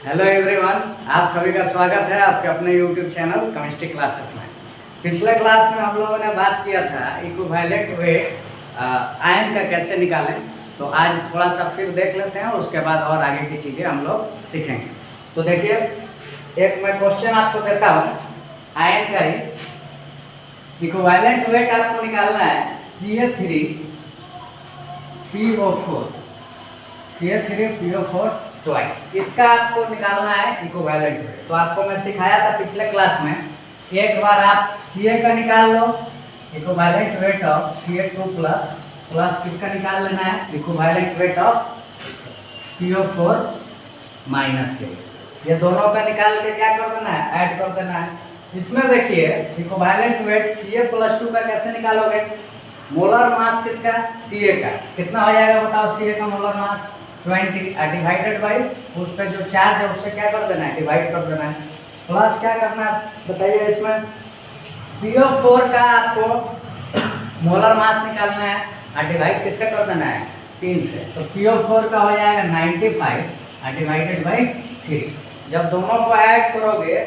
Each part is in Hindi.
हेलो एवरीवन, आप सभी का स्वागत है आपके अपने यूट्यूब चैनल केमिस्ट्री क्लासेस में। पिछले क्लास में हम लोगों ने बात किया था इक्विवेलेंट वेट आयन का कैसे निकालें। तो आज थोड़ा सा फिर देख लेते हैं, उसके बाद और आगे की चीज़ें हम लोग सीखेंगे। तो देखिए, एक मैं क्वेश्चन आपको देता हूँ आयन का ही। इक्विवेलेंट वेट आपको निकालना है CH3PO4 ट्वाइस। इसका आपको निकालना है इक्विवेलेंट वेट। तो आपको मैं सिखाया था पिछले क्लास में, एक बार आप Ca का निकाल लो, equivalent weight of Ca2 plus किसका निकाल लेना है, equivalent weight of PO4 minus के। ये दोनों का निकाल के क्या कर देना है, ऐड कर देना है। इसमें देखिए इक्विवेलेंट वेट Ca+2 का कैसे निकालोगे, मोलर मास किसका, Ca का कितना हो जाएगा बताओ। Ca का मोलर मास 20 डिवाइडेड बाई उस पर जो चार्ज है उससे क्या कर देना है, डिवाइड कर देना है। प्लस क्या करना है बताइए, इसमें PO4 का आपको मोलर मास निकालना है और डिवाइड किससे कर देना है, 3 से। तो PO4 का हो जाएगा 95 डिवाइडेड बाई 3। जब दोनों को ऐड करोगे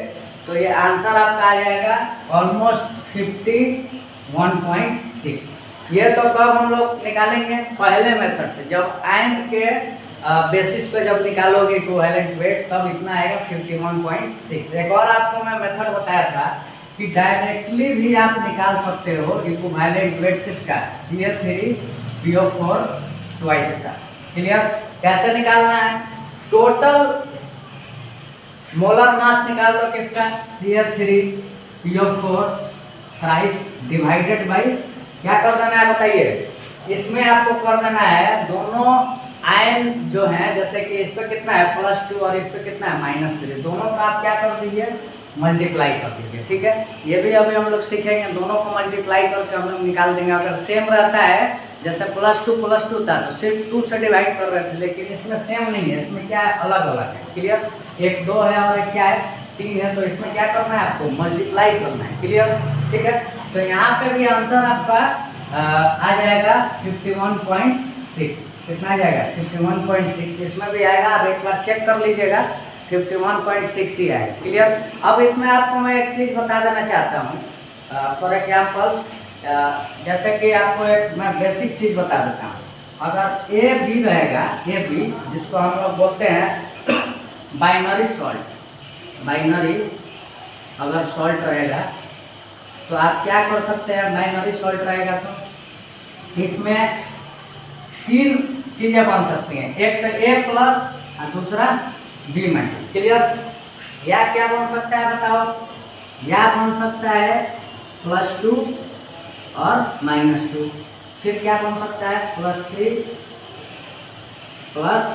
तो ये आंसर आपका आ जाएगा ऑलमोस्ट 51.6। ये तो कब हम लोग निकालेंगे, पहले मेथड से। जब आयन के बेसिस पे जब निकालोगे इक्विवेलेंट वेट तब इतना आएगा 51.6। एक और आपको मैं मेथड बताया था कि डायरेक्टली भी आप निकाल सकते हो इक्विवेलेंट वेट किसका, CH3PO4 ट्वाइस का। क्लियर, कैसे निकालना है, टोटल मोलर मास निकाल लो किसका, CH3PO4 थ्राइस डिवाइडेड बाई क्या कर देना है बताइए। इसमें आपको कर देना है दोनों आयन जो है, जैसे कि इस पे कितना है +2 और इस पे कितना है -3, दोनों का आप क्या कर दीजिए, मल्टीप्लाई कर दीजिए। ठीक है, ये भी अभी हम लोग सीखेंगे। दोनों को मल्टीप्लाई करके हम लोग निकाल देंगे। अगर सेम रहता है, जैसे +2 था तो सिर्फ 2 से डिवाइड कर रहे थे, लेकिन इसमें सेम नहीं है, इसमें क्या है, अलग अलग है। क्लियर, एक 2 है और एक क्या है, 3 है। तो इसमें क्या करना है, आपको मल्टीप्लाई करना है। क्लियर, ठीक है। तो यहाँ पे भी आंसर आपका आ जाएगा 51.6। कितना आ जाएगा, 51.6। इसमें भी आएगा, आप एक बार चेक कर लीजिएगा, 51.6 ही आएगा। क्लियर। अब इसमें आपको मैं एक चीज़ बता देना चाहता हूँ। फॉर एग्जाम्पल, जैसे कि आपको एक मैं बेसिक चीज़ बता देता हूँ। अगर AB रहेगा, AB जिसको हम लोग बोलते हैं बाइनरी सॉल्ट, बाइनरी अगर सॉल्ट रहेगा तो आप क्या कर सकते हैं, बाइनरी सॉल्ट रहेगा तो इसमें 3 चीज़ें बन सकती हैं। एक तो A+ और दूसरा B-। क्लियर, या क्या बन सकता है बताओ, या बन सकता है +2 और -2। फिर क्या बन सकता है, +3 प्लस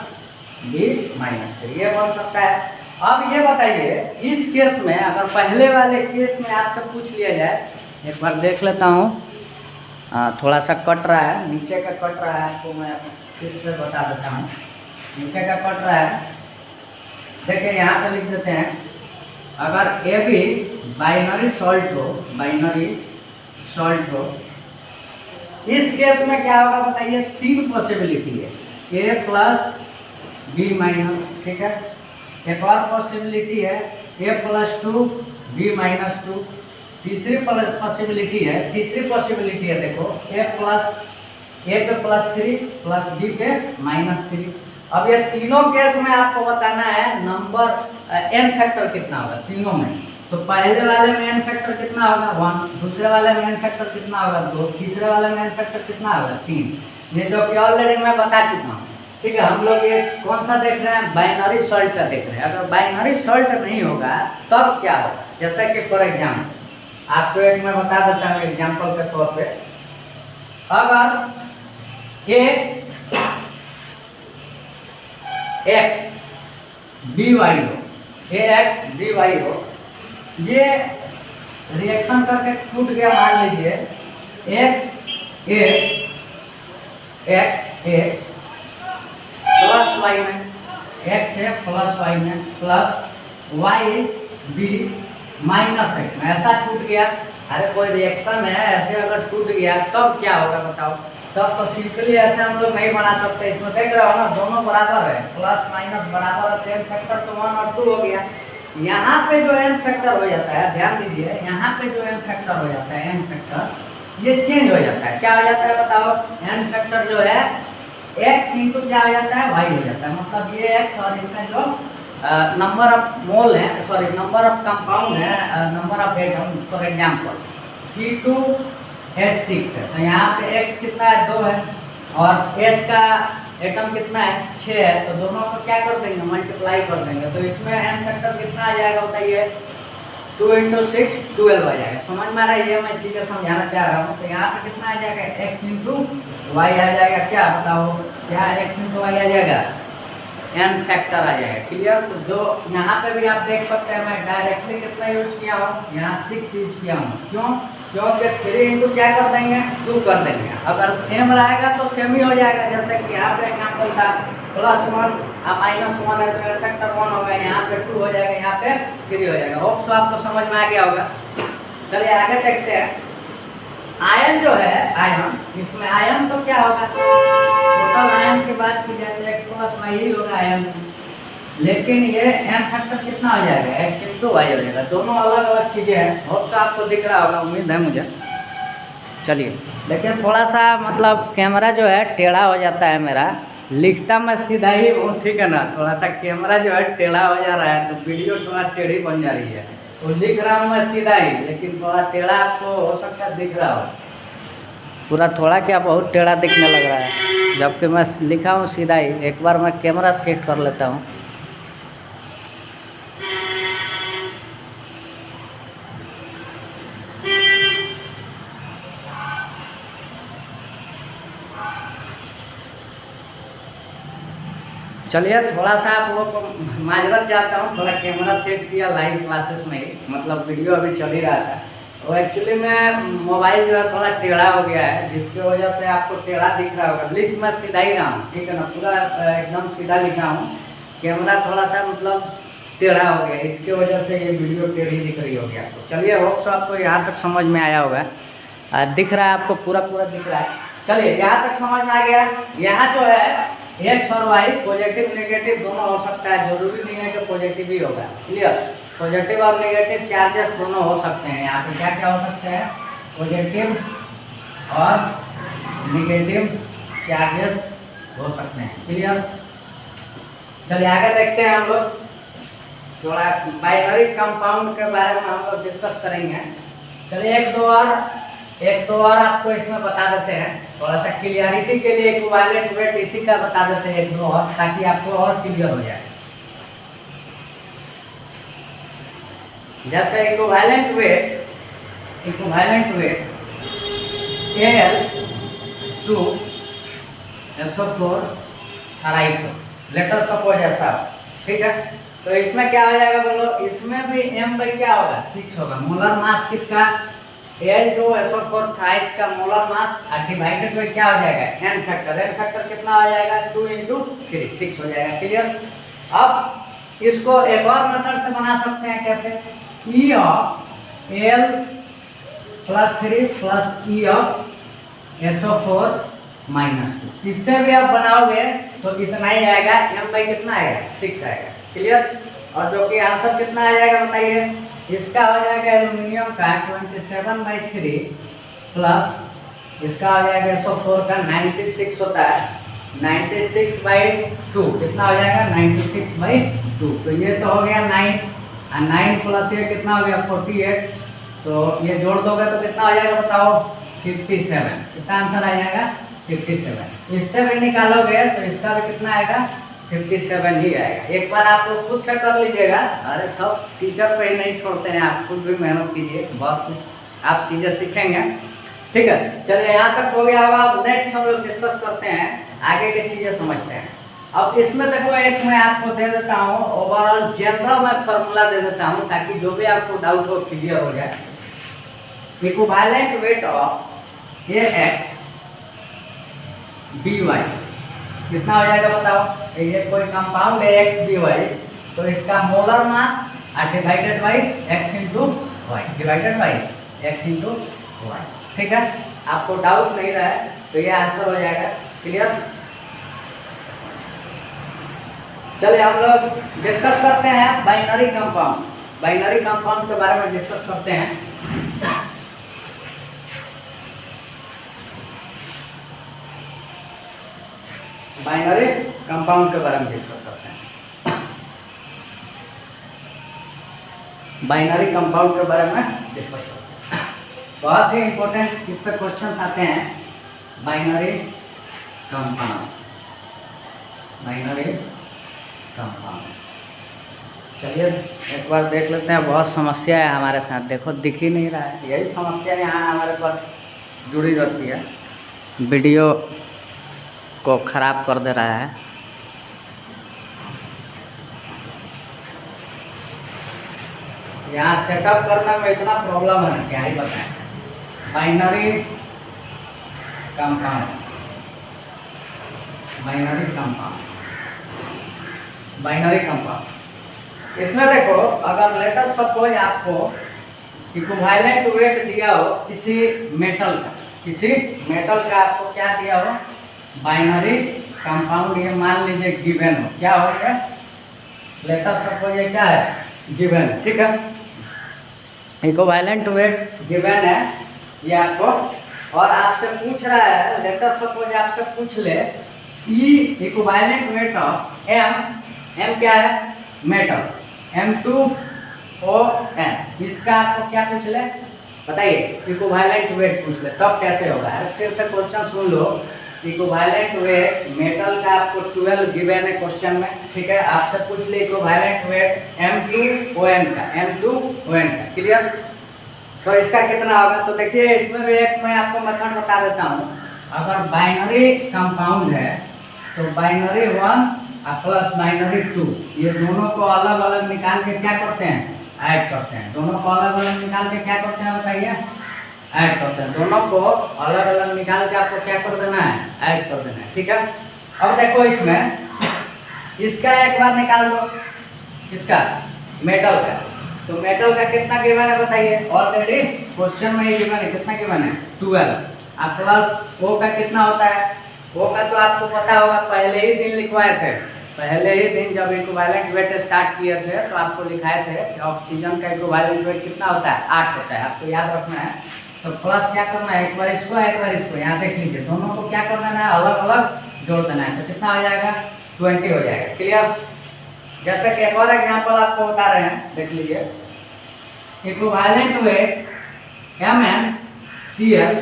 B-3, ये बन सकता है। अब ये बताइए, इस केस में अगर पहले वाले केस में आपसे पूछ लिया जाए, एक बार देख लेता हूँ, थोड़ा सा कट रहा है, नीचे का कट रहा है, आपको मैं फिर से बता देता हूँ। नीचे का कट रहा है, देखिए यहाँ पे लिख देते हैं। अगर AB बाइनरी सॉल्ट हो, बाइनरी सॉल्ट हो, इस केस में क्या होगा बताइए, 3 पॉसिबिलिटी है, A+ B-। ठीक है, एक और पॉसिबिलिटी है A+2 B-2। तीसरी पॉसिबिलिटी है देखो, A पे +3 प्लस B पे -3। अब ये तीनों केस में आपको बताना है नंबर n फैक्टर कितना होगा तीनों में। तो पहले वाले में n फैक्टर कितना होगा, 1। दूसरे वाले में n फैक्टर कितना होगा, 2। तीसरे वाले में n फैक्टर कितना होगा, 3। ये जो कि ऑलरेडी मैं बता चुका हूँ। ठीक है, हम लोग ये कौन सा देख रहे हैं, बाइनरी सॉल्ट का देख रहे हैं। अगर बाइनरी सॉल्ट नहीं होगा तब क्या होगा, जैसा कि फॉर एग्जाम्पल आपको एक मैं बता देता हूँ एग्जाम्पल के तौर पे। अगर AXBY हो, AXBY हो, ये रिएक्शन करके टूट गया, मान लीजिए XA प्लस Y में, XA प्लस Y में प्लस YB माइनस X में, ऐसा टूट गया। अरे कोई रिएक्शन है, ऐसे अगर टूट गया तब क्या होगा बताओ। तब तो सिंपली ऐसे हम लोग नहीं बना सकते। इसमें देख रहे हो ना, दोनों बराबर है, प्लस माइनस बराबर है, तो एन फैक्टर तो 1 और 2 हो गया। यहाँ पे जो एन फैक्टर हो जाता है, ध्यान दीजिए, यहाँ पे जो एन फैक्टर हो जाता है, एन फैक्टर ये चेंज हो जाता है। क्या हो जाता है बताओ? एन फैक्टर जो है x इंटू क्या हो जाता है, y हो जाता है। मतलब ये x और इसका जो नंबर ऑफ मोल है, सॉरी नंबर ऑफ कंपाउंड है, number of atom, for example C2H6 है, तो यहाँ पे x कितना है, 2 है, और H का एटम कितना है, 6 है, तो दोनों को क्या कर देंगे, मल्टीप्लाई कर देंगे। तो इसमें एन फैक्टर कितना आ जाएगा बताइए, 2 इंटू 6 12 आ जाएगा। समझ में आ रहा है? ये मैं चीज़ें समझाना चाह रहा हूँ। तो यहाँ पे कितना आ जाएगा, x इंटू वाई आ जाएगा। क्या बताओ, क्या x इंटू वाई आ जाएगा, एन फैक्टर आ जाएगा। क्लियर? तो जो यहाँ पे भी आप देख सकते हैं, मैं डायरेक्टली कितना यूज किया हूँ, यहाँ 6 यूज किया हूँ। क्यों? क्योंकि 3 इंटू क्या कर देंगे, 2 कर देंगे। अगर सेम रहेगा तो सेम ही हो जाएगा। जैसे कि यहाँ पे एग्जाम्पल था +1 -1 है, तो एन फैक्टर 1 होगा, यहाँ पे 2 हो जाएगा, यहाँ पे 3 हो जाएगा। होप सो आपको समझ में आ गया होगा। चलिए आगे देखते हैं। आयन जो है, आयन, इसमें आयन तो क्या होगा, टोटल आयन की बात की जाए तो x + y ही होगा आयन, लेकिन ये एन फैक्टर कितना हो जाएगा, x इंटू वाई हो जाएगा। दोनों अलग अलग चीज़ें हैं। होप तो आपको दिख रहा होगा, उम्मीद है मुझे। चलिए, लेकिन थोड़ा सा मतलब कैमरा जो है टेढ़ा हो जाता है मेरा, लिखता मैं सीधा ही हूँ, ठीक है ना, थोड़ा सा कैमरा जो है टेढ़ा हो जा रहा है, तो वीडियो थोड़ा टेढ़ी बन जा रही है। तो लिख रहा हूँ मैं सीधा ही, लेकिन थोड़ा टेढ़ा आपको हो सकता है दिख रहा हो, पूरा थोड़ा क्या बहुत टेढ़ा दिखने लग रहा है, जबकि मैं लिखा हूँ सीधा ही। एक बार मैं कैमरा सेट कर लेता हूँ। चलिए, थोड़ा सा आप लोग को माजरत चाहता हूँ, थोड़ा कैमरा सेट किया लाइव क्लासेस में ही, मतलब वीडियो अभी चल ही रहा था। तो एक्चुअली में मोबाइल जो है थोड़ा टेढ़ा हो गया है, जिसकी वजह से आपको टेढ़ा दिख रहा होगा। लिख मैं सीधा ही रहा हूँ, ठीक है ना, पूरा एकदम सीधा लिखा हूँ। कैमरा थोड़ा सा मतलब टेढ़ा हो गया, इसकी वजह से ये वीडियो टेढ़ी दिख रही होगी आपको। चलिए, होप सो आपको यहाँ तक समझ में आया होगा। दिख रहा है आपको, पूरा दिख रहा है। चलिए, यहाँ तक समझ में आ गया। यहाँ जो है एक्स और वाई पॉजिटिव नेगेटिव दोनों हो सकता है, जरूरी नहीं है कि पॉजिटिव ही होगा। क्लियर? पॉजिटिव और नेगेटिव चार्जेस दोनों हो सकते हैं। यहाँ पे क्या क्या हो सकते हैं, पॉजिटिव और नेगेटिव चार्जेस हो सकते हैं। क्लियर? चलिए आगे देखते हैं। हम लोग थोड़ा बाइनरी कंपाउंड के बारे में हम लोग डिस्कस करेंगे। चलिए एक दो और आपको इसमें बता देते हैं, थोड़ा सा क्लियरिटी के लिए। इक्विवेलेंट वेट इसी का बता देते हैं एक दो और, ताकि आपको और क्लियर हो जाए। जैसे equivalent weight Al2SO4 250, letter suppose ऐसा, ठीक है। तो इसमें क्या हो जाएगा बोलो, इसमें भी m पर क्या होगा, 6 होगा। मोलर मास किसका, Al2SO4 था, इसका मोलर मास डिवाइडेड बाय क्या हो जाएगा, n फैक्टर कितना हो जाएगा, 2 इंटू 3 6 हो जाएगा। क्लियर? अब इसको एक और मेथड से बना सकते हैं। कैसे? E of Al + 3 + E of SO4 -2, इससे भी आप बनाओगे तो इतना ही आएगा, m बाई कितना आएगा, 6 आएगा। क्लियर? और जो कि आंसर कितना आ जाएगा बताइए, इसका हो जाएगा एल्यूमिनियम का 27/3 प्लस इसका हो जाएगा SO4 का 96 होता है, 96/2 कितना हो जाएगा, 96/2। तो ये तो हो गया 9, और 9 प्लस ये कितना हो गया 48। तो ये जोड़ दोगे तो कितना हो जाएगा बताओ, 57। कितना आंसर आ जाएगा, 57। इससे भी निकालोगे तो इसका भी कितना आएगा, 57 ही आएगा। एक बार आप लोग खुद से कर लीजिएगा। अरे सब टीचर पे ही नहीं छोड़ते हैं, आप खुद भी मेहनत कीजिए, बहुत कुछ आप चीज़ें सीखेंगे। ठीक है, चलिए यहाँ तक हो गया। अब नेक्स्ट हम लोग डिस्कस करते हैं, आगे की चीज़ें समझते हैं। अब इसमें देखो एक मैं आपको दे देता हूँ ओवरऑल जनरल मैं फार्मूला दे देता हूँ, ताकि जो भी आपको डाउट हो क्लियर हो जाए। Equivalent weight of Ax by कितना हो जाएगा बताओ, ये कोई कंपाउंड है X by, तो इसका molar mass divided by x into y, divided by x into y. ठीक है, आपको डाउट नहीं रहा है तो ये आंसर हो जाएगा। क्लियर। चलिए हम लोग डिस्कस करते हैं बाइनरी कंपाउंड। बाइनरी कंपाउंड के बारे में डिस्कस करते हैं। बाइनरी कंपाउंड के बारे में डिस्कस करते हैं। बाइनरी कंपाउंड के बारे में डिस्कस करते हैं। बहुत ही इंपॉर्टेंट इस पर क्वेश्चन आते हैं। Binary compound, binary compound. चलिए एक बार देख लेते हैं। बहुत समस्या है हमारे साथ, देखो दिख ही नहीं रहा है। यही समस्या यहाँ हमारे पास जुड़ी रहती है, वीडियो को ख़राब कर दे रहा है। यहाँ सेटअप करने में इतना प्रॉब्लम है, क्या ही बताएं। Binary compound, binary compound, binary compound. इसमें देखो, अगर लेटर सपोज आपको इक्विवेलेंट वेट दिया हो किसी मेटल का, किसी मेटल का आपको क्या दिया हो, बाइनरी कंपाउंड, ये मान लीजिए गिवन हो, क्या हो गया, लेटर सपोज ये क्या है, गिवन, ठीक है। इक्विवेलेंट वेट गिवन है ये आपको, और आपसे पूछ रहा है, लेटर सपोज आपसे पूछ ले E equivalent weight of M, M क्या है, मेटल, M2O_N, इसका आपको क्या पूछ ले, बताइए, इक्विवेलेंट वेट पूछ ले, तब कैसे होगा। फिर से क्वेश्चन सुन लो। इक्विवेलेंट वेट मेटल का आपको 12 गिवन है क्वेश्चन में, ठीक है। आपसे पूछ ले इक्विवेलेंट वेट M2O_N का, M2O_N का, क्लियर। तो इसका कितना होगा, तो देखिए इसमें भी एक मैं आपको मेथड बता देता हूँ। अगर बाइनरी कंपाउंड है तो बाइनरी 1 प्लस बाइनरी 2, ये दोनों को अलग अलग निकाल के क्या करते हैं, ऐड करते हैं। दोनों को अलग अलग निकाल के क्या करते हैं बताइए, ऐड करते हैं। दोनों को अलग अलग निकाल के आपको क्या कर देना है, ऐड कर देना है, ठीक है। अब देखो इसमें इसका एक बार निकाल दो, इसका मेटल का, तो मेटल का कितना गिवन है बताइए, ऑलरेडी क्वेश्चन में ही गिवन है, कितना गिवन है, 12। अब प्लस ओ का कितना होता है, ओ का तो आपको पता होगा, पहले ही दिन लिखवाए थे, पहले ही दिन जब इक्विवेलेंट वेट स्टार्ट किए थे तो आपको लिखाए थे कि ऑक्सीजन का इक्विवेलेंट वेट कितना होता है, 8 होता है, आपको याद रखना है। तो प्लस क्या करना है, एक बार इसको एक बार इसको, यहाँ देख लीजिए, दोनों को क्या कर देना है, अलग अलग जोड़ देना है, तो कितना हो जाएगा, 20 हो जाएगा, क्लियर। जैसे कि एक और एग्जाम्पल आपको बता रहे हैं, देख लीजिए, इक्विवेलेंट वेट MnCl,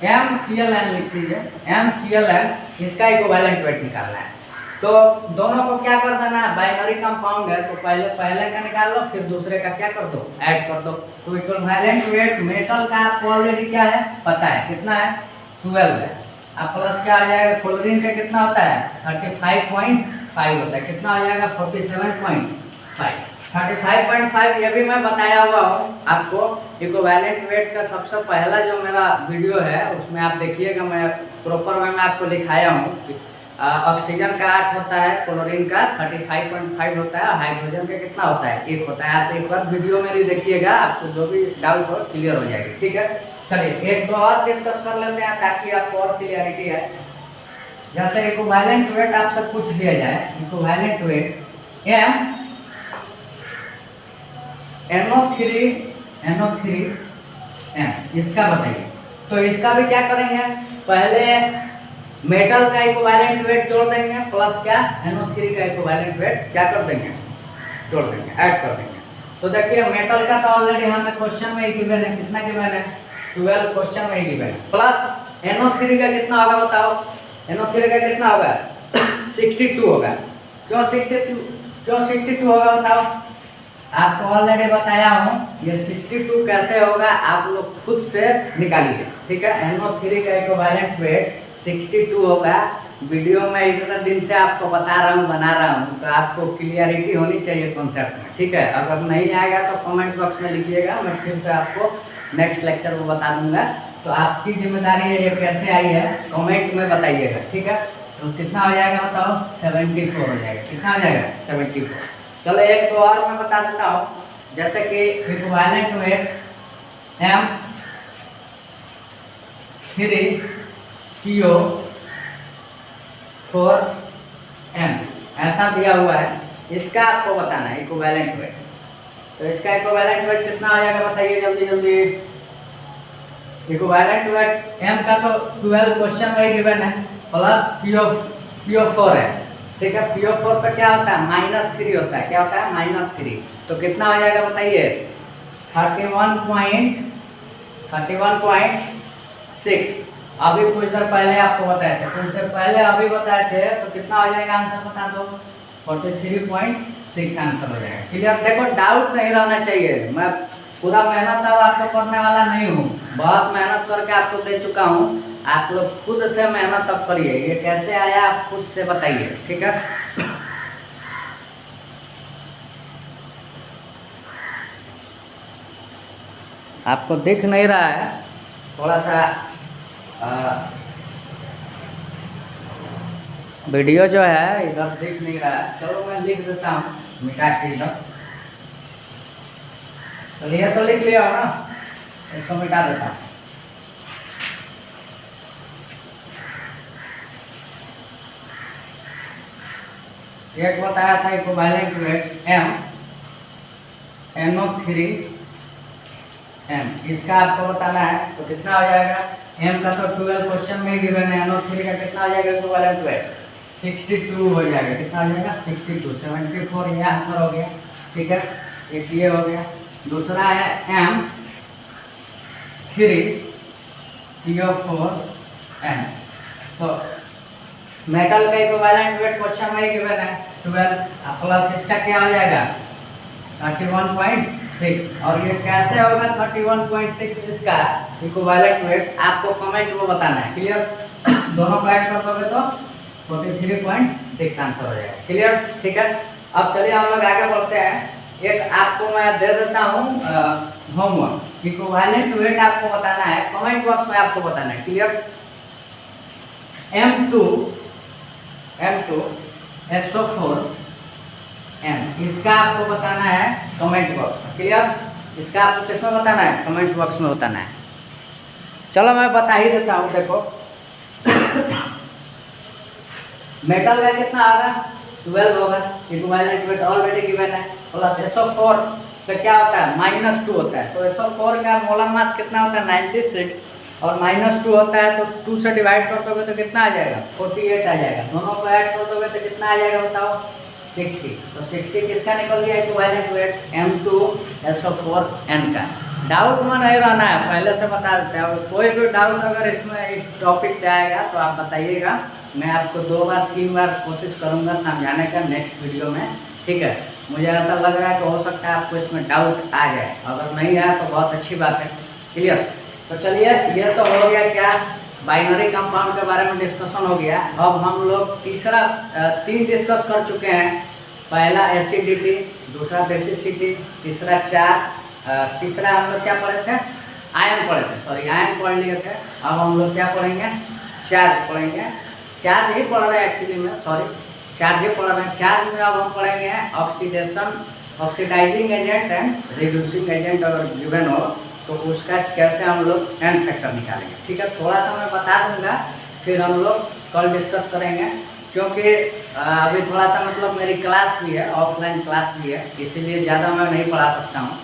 MClN लिख दीजिए, MClN, इसका इक्विवेलेंट वेट निकालना है। तो दोनों को क्या कर देना है, बाइनरी कंपाउंड है तो पहले का निकाल लो, फिर दूसरे का क्या कर दो, ऐड कर दो। तो इक्विवेलेंट वेट मेटल का आपको ऑलरेडी क्या है, पता है, कितना है, 12 है। अब प्लस क्या आ जाएगा, क्लोरीन का कितना होता है, 35.5 होता है, कितना आ जाएगा, 47.5, 35.5। ये भी मैं बताया हुआ हूँ आपको। इक्विवेलेंट वेट का सबसे पहला जो मेरा वीडियो है उसमें आप देखिएगा, मैं प्रॉपर वे में आपको दिखाया हूँ। ऑक्सीजन का 8 होता है, क्लोरीन का 35.5 होता है, हाइड्रोजन का कितना होता है, 1 होता है। आप एक बार वीडियो मेरी देखिएगा, आपको जो भी डाउट हो क्लियर हो जाएगी, ठीक है। चलिए एक दो और डिस्कस कर लेते हैं ताकि आपको और क्लियरिटी है। जैसे इक्विवेलेंट वेट आपसे पूछ दिया जाए, इक्विवेलेंट वेट NO3N, इसका बताइए। तो इसका भी क्या करेंगे, पहले मेटल का इक्विवेलेंट वेट जोड़ देंगे, प्लस क्या, NO3 का इक्विवेलेंट वेट क्या कर देंगे, जोड़ देंगे, ऐड कर देंगे। तो देखिए मेटल का तो ऑलरेडी हमें क्वेश्चन में ही गिवन है, कितना गिवन है, 12 क्वेश्चन में ही गिवन है। प्लस NO3 का कितना होगा बताओ, NO3 का कितना होगा, 62 होगा। क्यों 62 होगा बताओ, आपको ऑलरेडी बताया हूँ, ये 62 कैसे होगा आप लोग खुद से निकालिए, ठीक है। NO3 का इक्विवेलेंट वेट 62 होगा। वीडियो में इतना दिन से आपको बता रहा हूँ, बना रहा हूँ, तो आपको क्लियरिटी होनी चाहिए कॉन्सेप्ट में, ठीक है। अगर नहीं आएगा तो कमेंट बॉक्स में लिखिएगा, मैं फिर से आपको नेक्स्ट लेक्चर में बता दूंगा। तो आपकी जिम्मेदारी है, ये कैसे आई है कमेंट में बताइएगा, ठीक है। तो कितना हो जाएगा बताओ, 74 हो जाएगा, कितना हो जाएगा, 74। चलो एक दो और मैं बता देता हूँ, जैसे कि इक्विवेलेंट वेट 3 PO 4 M ऐसा दिया हुआ है। इसका आपको बताना है इक्विवेलेंट वेट। तो इसका इक्विवेलेंट वेट कितना आ जाएगा बताइए जल्दी जल्दी। इक्विवेलेंट वेट M का तो 12 क्वेश्चन में गिवन है, प्लस PO4 है, ठीक है। PO4 पे क्या होता है, -3 होता है। क्या होता है, -3। तो कितना हो जाएगा बताइए, 31.6। अभी कुछ देर पहले आपको बताए थे, कुछ देर पहले अभी बताए थे, तो कितना हो जाएगा आंसर बता दो, 43.6 आंसर हो जाएगा। क्लियर। देखो डाउट नहीं रहना चाहिए, मैं पूरा मेहनत अब आपको करने वाला नहीं हूँ, बहुत मेहनत करके आपको दे चुका हूँ। आप लोग खुद से मेहनत अब करिए, ये कैसे आया आप खुद से बताइए, ठीक है। आपको दिख नहीं रहा है, थोड़ा सा वीडियो जो है इधर दिख नहीं रहा है। चलो मैं लिख देता हूँ मिटा के इधर। चलिए तो लिख लिया हो ना, इसको मिटा देता हूँ। एक बताया था इक्विवेलेंट वेट NO3M, इसका आपको बताना है। तो कितना हो जाएगा, M का तो 12 क्वेश्चन में गिवन है, NO3 का कितना हो जाएगा इक्विवेलेंट वेट, 62 हो जाएगा। कितना हो जाएगा, 62, 74 ये आंसर हो गया, ठीक है। एक ये हो गया। दूसरा है M3PO4N। तो मेटल का इक्विवेलेंट वेट क्वेश्चन में गिवन है 12, प्लस इसका क्या हो जाएगा 31.6। और ये कैसे होगा 31.6 इसका इक्विवेलेंट वेट, आपको कमेंट में बताना है। क्लियर। दोनों को ऐड कर दोगे तो 43.6 आंसर हो जाएगा। क्लियर, ठीक है। अब चलिए हम लोग आगे बढ़ते हैं। एक आपको मैं दे देता हूँ होमवर्क, इक्विवेलेंट वेट आपको बताना है, कमेंट बॉक्स में आपको बताना है। क्लियर। M2SO4N, इसका आपको बताना है कमेंट बॉक्स में। क्लियर। इसका आपको किसमें बताना है, कमेंट बॉक्स में बताना है। चलो मैं बता ही देता हूँ। देखो मेटल का कितना होगा, 12 होगा, इक्विवेलेंट वेट ऑलरेडी गिवन है, प्लस SO4 तो क्या होता है, -2 होता है। तो SO4 का मोलर मास कितना होता है, 96, और -2 होता है, तो 2 से डिवाइड कर दोगे तो कितना आ जाएगा, 48 आ जाएगा। दोनों को ऐड कर दोगे तो कितना आ जाएगा बताओ, 60। तो 60 किसका निकल गया इक्विवेलेंट वेट, M2SO4N का। डाउट में नहीं रहना है, पहले से बता देते हैं। कोई भी डाउट अगर इसमें इस टॉपिक पे आएगा तो आप बताइएगा, मैं आपको 2 बार 3 बार कोशिश करूंगा समझाने का नेक्स्ट वीडियो में, ठीक है। मुझे ऐसा लग रहा है कि हो सकता है आपको इसमें डाउट आ जाए, अगर नहीं आया तो बहुत अच्छी बात है। क्लियर। तो चलिए ये तो हो गया क्या, बाइनरी कंपाउंड के बारे में डिस्कशन हो गया। अब हम लोग तीसरा 3 डिस्कस कर चुके हैं। पहला एसिडिटी, दूसरा बेसिसिटी, तीसरा तीसरा हम लोग क्या पढ़े थे, आयन पढ़े थे, सॉरी आयन पढ़ लिए थे। अब हम लोग क्या पढ़ेंगे, चार्ज पढ़ेंगे। चार्ज ही पढ़ रहे हैं एक्चुअली में, सॉरी चार्ज ही पढ़ रहे हैं। चार्ज में अब हम पढ़ेंगे oxidation, oxidising agent and reducing agent अगर गिवन हो तो उसका कैसे हम लोग एन फैक्टर निकालेंगे, ठीक है। थोड़ा सा मैं बता दूंगा, फिर हम लोग कल डिस्कस करेंगे, क्योंकि अभी थोड़ा सा मतलब मेरी क्लास भी है, ऑफलाइन क्लास भी है, इसीलिए ज़्यादा मैं नहीं पढ़ा सकता हूँ।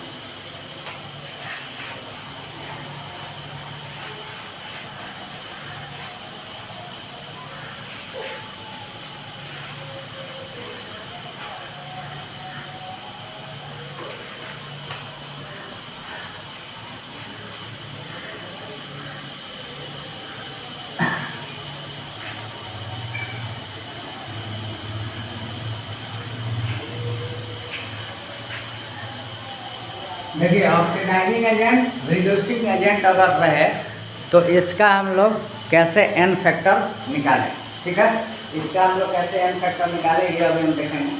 देखिए ऑक्सीडाइजिंग एजेंट, रिड्यूसिंग एजेंट अगर रहे तो इसका हम लोग कैसे एन फैक्टर निकालें, ठीक है। इसका हम लोग कैसे एन फैक्टर निकालें ये अभी हम देखेंगे।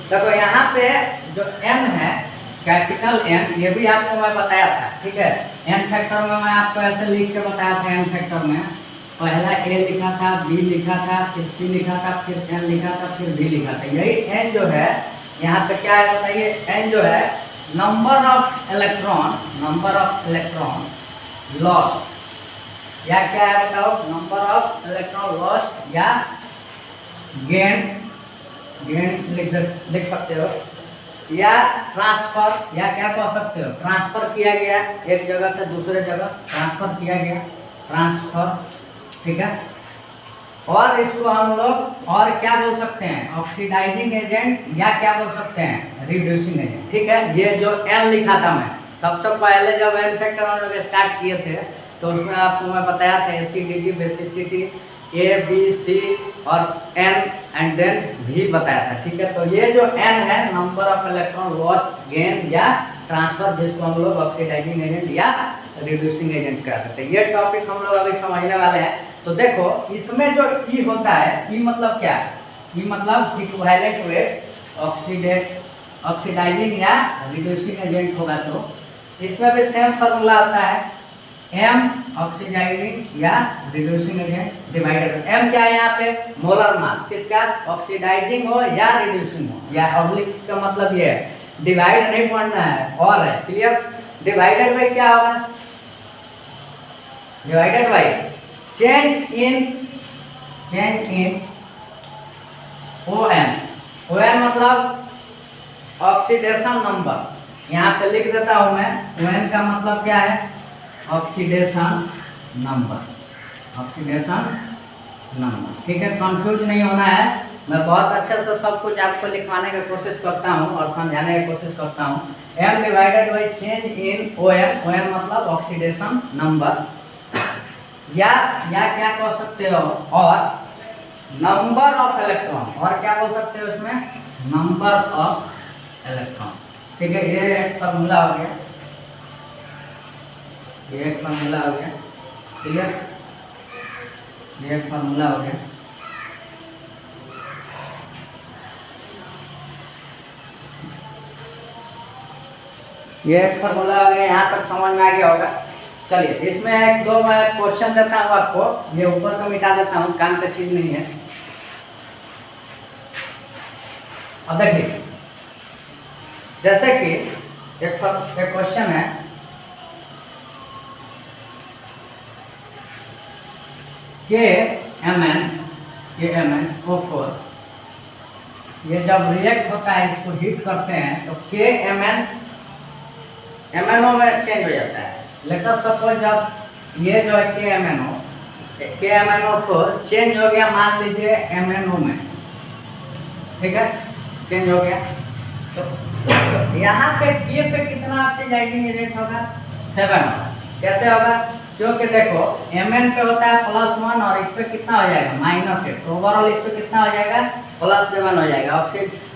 देखो यहाँ पे जो एन है, कैपिटल एन, ये भी आपको मैं बताया था, ठीक है। एन फैक्टर में मैं आपको ऐसे लिख के बताया था। एन फैक्टर में पहला ए लिखा था, बी लिखा था, फिर सी लिखा था, फिर एन लिखा था, फिर बी लिखा था। यही एन जो है यहाँ पे क्या है बताइए, एन जो है नंबर ऑफ इलेक्ट्रॉन लॉस्ट, या क्या है बताओ, नंबर ऑफ इलेक्ट्रॉन लॉस्ट या गेन लिख सकते हो, या ट्रांसफर, या क्या कह सकते हो, ट्रांसफर किया गया एक जगह से दूसरे जगह, ट्रांसफर किया गया, ट्रांसफर, ठीक है। और इसको हम लोग और क्या बोल सकते हैं, ऑक्सीडाइजिंग एजेंट, या क्या बोल सकते हैं, रिड्यूसिंग एजेंट, ठीक है। ये जो एन लिखा था मैं सबसे पहले जब एन फैक्टर हम लोग स्टार्ट किए थे तो उसमें आपको मैं बताया था acidity, basicity, A B C और एन एंड देन भी बताया था, ठीक है। तो ये जो एन है number of electron lost, gain या ट्रांसफर, जिसको हम लोग ऑक्सीडाइजिंग एजेंट या रिड्यूसिंग एजेंट कहते हैं। ये टॉपिक हम लोग अभी समझने वाले हैं। तो देखो इसमें जो ई होता है, ई मतलब क्या, ई मतलब इक्विवेलेंट वेट ऑक्सीडाइजिंग या रिड्यूसिंग एजेंट होगा। तो इसमें भी सेम फार्मूला आता है, एम ऑक्सीडाइजिंग या रिड्यूसिंग एजेंट डिवाइडेड, एम क्या है यहाँ पे, मोलर मास किसका, ऑक्सीडाइजिंग हो या रिड्यूसिंग हो, या ऑब्लिक का मतलब ये है, डिवाइड नहीं पढ़ना है और है, क्लियर। डिवाइडेड बाई क्या होगा, divided by change in ON, ON मतलब ऑक्सीडेशन नंबर, यहाँ पे लिख देता हूँ मैं, ON का मतलब क्या है, ऑक्सीडेशन नंबर, ठीक है। कंफ्यूज नहीं होना है, मैं बहुत अच्छे से सब कुछ आपको लिखवाने की कोशिश करता हूँ और समझाने की कोशिश करता हूँ। M divided by change in ON मतलब ऑक्सीडेशन नंबर, या क्या कह सकते हो, और नंबर ऑफ इलेक्ट्रॉन, और क्या बोल सकते हो उसमें, नंबर ऑफ इलेक्ट्रॉन, ठीक है। ये एक फार्मूला हो गया, ये एक फार्मूला हो गया, क्लियर, ये एक फार्मूला हो गया। ये एक फार्मूला हो गया, यहाँ तक समझ में आ गया होगा। चलिए इसमें एक दो मैं क्वेश्चन देता हूँ आपको, ये ऊपर का मिटा देता हूँ, काम का चीज नहीं है। अब देखिए जैसे कि एक क्वेश्चन है, KMnO4, ये जब रिएक्ट होता है इसको हीट करते हैं तो MnO में चेंज हो जाता है। लेट अस सपोज जब ये जो है KMnO4 चेंज हो गया, मान लीजिए MnO में, ठीक है, चेंज हो गया, तो यहाँ पे K पे कितना ऑक्सीडाइजिंग एजेंट होगा, 7 होगा। कैसे होगा, क्योंकि देखो Mn पे होता है +1 और इस पे कितना हो जाएगा, -8, तो ओवरऑल इस पे कितना हो जाएगा, +7 हो जाएगा।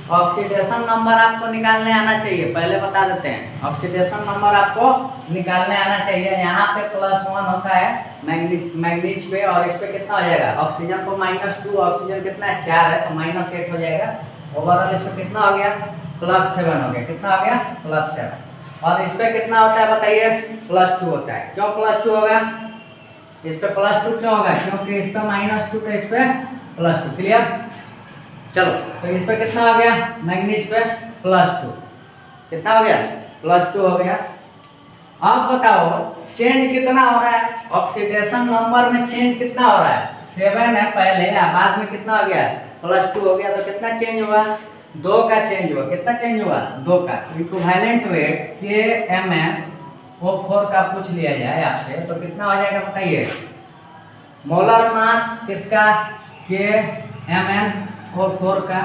ऑक्सीडेशन नंबर आपको निकालने आना चाहिए, पहले बता देते हैं, ऑक्सीडेशन नंबर आपको निकालने आना चाहिए। यहाँ पे +1 होता है मैग्नीज पे, और इस पे कितना हो जाएगा, ऑक्सीजन को -2, ऑक्सीजन कितना है, 4 है, तो -8 हो जाएगा। ओवरऑल इस पे कितना हो गया, +7 हो गया, कितना हो गया, +7। और इस पे कितना होता है बताइए, +2 होता है। क्यों +2 होगा, इस पे +2 क्यों होगा, क्योंकि इस पे -2 तो इस पे +2, क्लियर। चलो तो इस पे कितना हो गया, मैग्नीज पे +2, कितना हो गया, +2 हो गया। अब बताओ चेंज कितना हो रहा है, ऑक्सीडेशन नंबर में चेंज कितना हो रहा है, 7 है पहले, बाद में कितना हो गया, +2 हो गया, तो कितना चेंज हुआ, 2 का चेंज हुआ, कितना चेंज हुआ, 2 का। इक्विवेलेंट वेट KMnO4 का पूछ लिया जाए आपसे तो कितना हो जाएगा बताइए, मोलर मास किसका, KMnO4 का,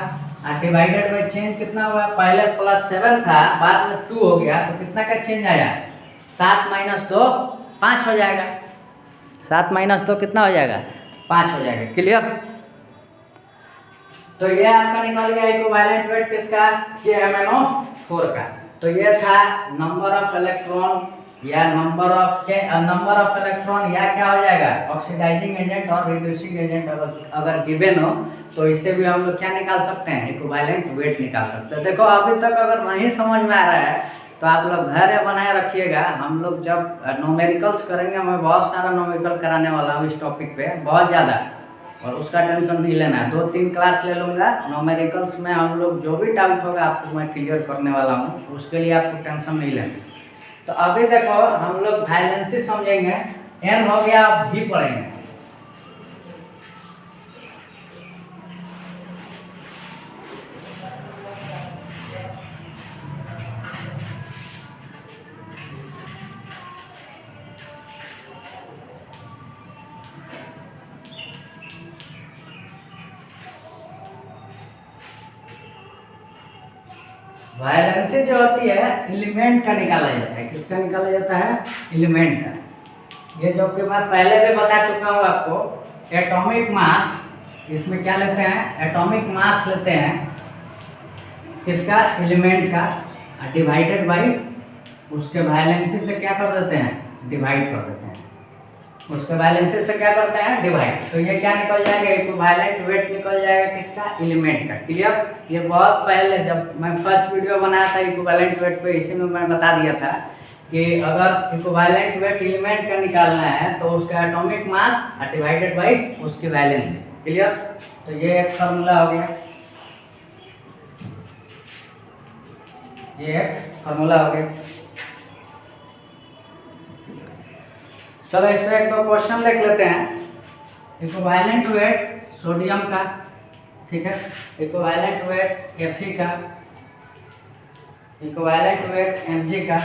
डिवाइडेड बाई चेंज कितना हुआ, पहले +7 था, बाद में 2 हो गया, तो कितना का चेंज आया, 7 - 2 5 हो जाएगा, 7 - 2 कितना हो जाएगा, 5 हो जाएगा, क्लियर। तो ये आपका निकल गया इक्विवेलेंट वेट किसका, KMnO4 का। तो ये था नंबर ऑफ इलेक्ट्रॉन या नंबर ऑफ इलेक्ट्रॉन, या क्या हो जाएगा, ऑक्सीडाइजिंग एजेंट और रिड्यूसिंग एजेंट अगर गिवन हो तो इससे भी हम लोग क्या निकाल सकते हैं, इक्विवेलेंट वेट निकाल सकते हैं। देखो अभी तक अगर नहीं समझ में आ रहा है तो आप लोग घर बनाए रखिएगा, हम लोग जब न्यूमेरिकल्स करेंगे, मैं बहुत सारा न्यूमेरिकल कराने वाला हूँ इस टॉपिक पे, बहुत ज़्यादा, और उसका टेंशन नहीं लेना है। 2-3 क्लास ले लूँगा न्यूमेरिकल्स में, हम लोग जो भी डाउट होगा आपको मैं क्लियर करने वाला हूँ, उसके लिए आपको टेंशन नहीं लेना। तो अभी देखो हम लोग वैलेंसी समझेंगे, एन हो गया, अब भी पढ़ेंगे। वैलेंसी जो होती है एलिमेंट का निकाला जाता है। किसका निकाला जाता है? एलिमेंट का। ये जो कि मैं पहले भी बता चुका हूँ आपको, एटॉमिक मास, इसमें क्या लेते हैं? एटॉमिक मास लेते हैं किसका? एलिमेंट का, डिवाइडेड बाई उसके वैलेंसी से क्या कर देते हैं? डिवाइड कर देते हैं। उसके वैलेंसी से क्या करते हैं? डिवाइड। तो ये क्या निकल जाएगा? इक्विवेलेंट वेट निकल जाएगा किसका? एलिमेंट का। क्लियर? ये बहुत पहले जब मैं फर्स्ट वीडियो बनाया था इक्विवेलेंट वेट पे, इसी में मैं बता दिया था कि अगर इक्विवेलेंट वेट एलिमेंट का निकालना है तो उसका एटॉमिक मास डिवाइडेड बाई उसकी वैलेंसी। क्लियर? तो ये एक फार्मूला हो गया, ये एक फार्मूला हो गया। चलो इस पर एक दो क्वेश्चन देख लेते हैं। इक्विवेलेंट वेट सोडियम का, ठीक है, इक्विवेलेंट वेट Fe का, इक्विवेलेंट वेट Mg का,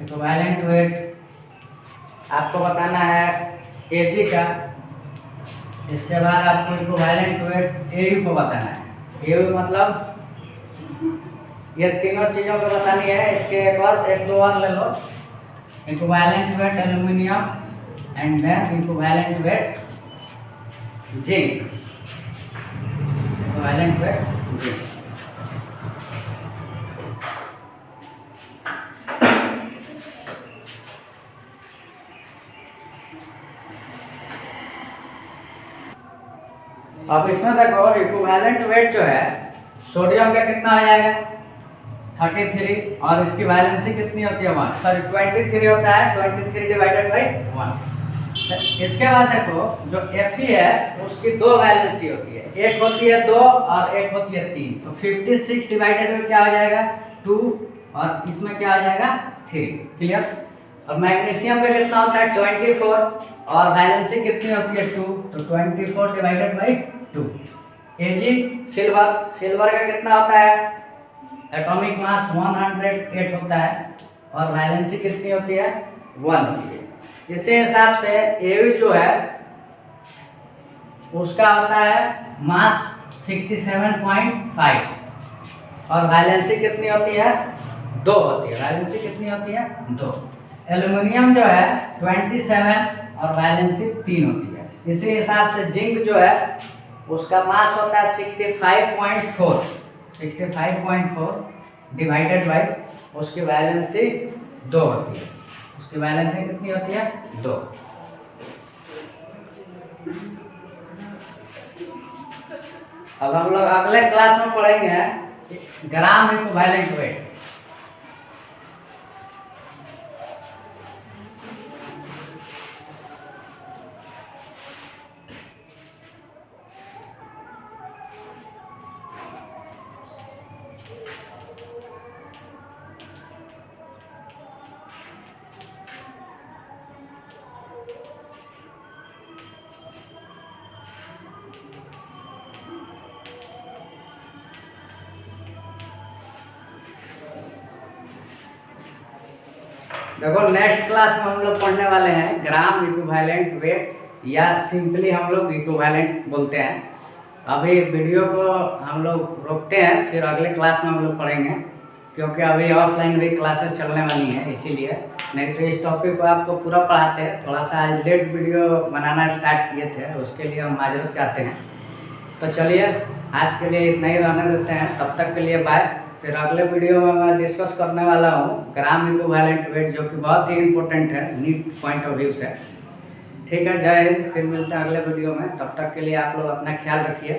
इक्विवेलेंट वेट आपको बताना है Ag का, इसके बाद आपको इक्विवेलेंट वेट Au को बताना है। Au मतलब ये तीनों चीज़ों को बतानी है। इसके एक दो और ले लो, equivalent weight aluminium and then equivalent weight zinc, equivalent weight zinc. अब इसमें देखो इक्विवेलेंट वेट जो है सोडियम का कितना आ जाएगा? 33, और इसकी वैलेंसी कितनी होती है? 1, सॉरी 23 होता है। 23 डिवाइडेड बाई 1। इसके बाद देखो जो Fe है उसकी दो वैलेंसी होती है, एक होती है 2 और एक होती है 3। तो 56 डिवाइडेड में क्या हो जाएगा? 2, और इसमें क्या हो जाएगा? 3। क्लियर? और मैग्नीशियम का कितना होता है? 24, और वैलेंसी कितनी होती है? 2। तो 24 डिवाइडेड बाई 2। Ag सिल्वर का कितना होता है? एटॉमिक मास 108 होता है, और वैलेंसी कितनी होती है? 1 होती है। इसी हिसाब से Au जो है उसका होता है मास 67.5, और वैलेंसी कितनी होती है? 2 होती है। वैलेंसी कितनी होती है? 2। एल्यूमिनियम जो है 27, और वैलेंसी 3 होती है। इसी हिसाब से जिंक जो है उसका मास होता है 65.4, 65.4 डिवाइडेड बाई उसकी वैलेंसी 2 होती है। उसकी वैलेंसी कितनी होती है? 2। अब हम लोग अगले क्लास में पढ़ेंगे ग्राम इक्विवेलेंट वेट। देखो नेक्स्ट क्लास में हम लोग पढ़ने वाले हैं ग्राम इक्विवेलेंट वेट, या सिंपली हम लोग इक्विवेलेंट बोलते हैं। अभी वीडियो को हम लोग रोकते हैं, फिर अगले क्लास में हम लोग पढ़ेंगे, क्योंकि अभी ऑफलाइन भी क्लासेस चलने वाली हैं, इसीलिए। नहीं तो इस टॉपिक को आपको पूरा पढ़ाते हैं। थोड़ा सा आज लेट वीडियो बनाना स्टार्ट किए थे, उसके लिए हम माजरत चाहते हैं। तो चलिए आज के लिए इतना ही रहने देते हैं, तब तक के लिए बाय। फिर अगले वीडियो में मैं डिस्कस करने वाला हूँ ग्राम इक्विवेलेंट वेट, जो कि बहुत ही इंपॉर्टेंट है नीट पॉइंट ऑफ व्यू से। ठीक है, जय हिंद। फिर मिलते हैं अगले वीडियो में, तब तक के लिए आप लोग अपना ख्याल रखिए।